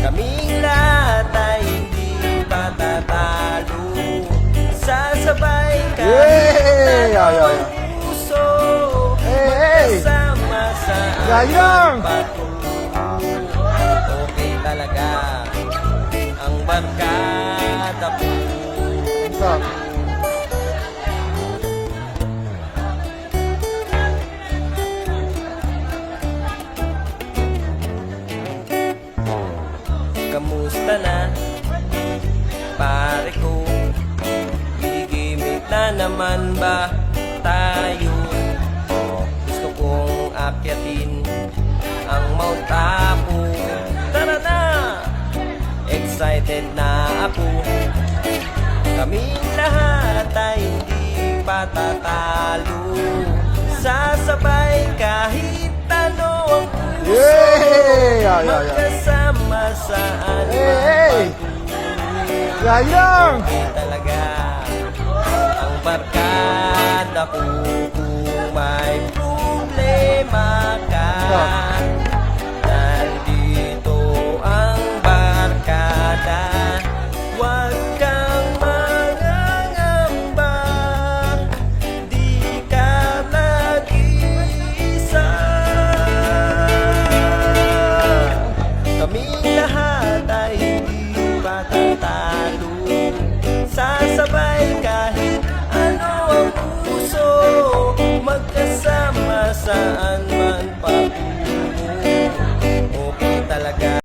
Kaming lahat ay hindi patatalo. Sasabay kahit anong puso, magkasama sa Gayang! patuloy. Okay talaga ang barkada ko. Stop. Kamusta na, pare ko? Gigimik na naman ba tayo? Gusto kong akyatin ang Mount Apo. Tara na! Excited na ako. Kaming lahat ay hindi patatalo. Sasabay kahit ano ang puso. Magkasama saan Gayang! talaga ang barkada ko.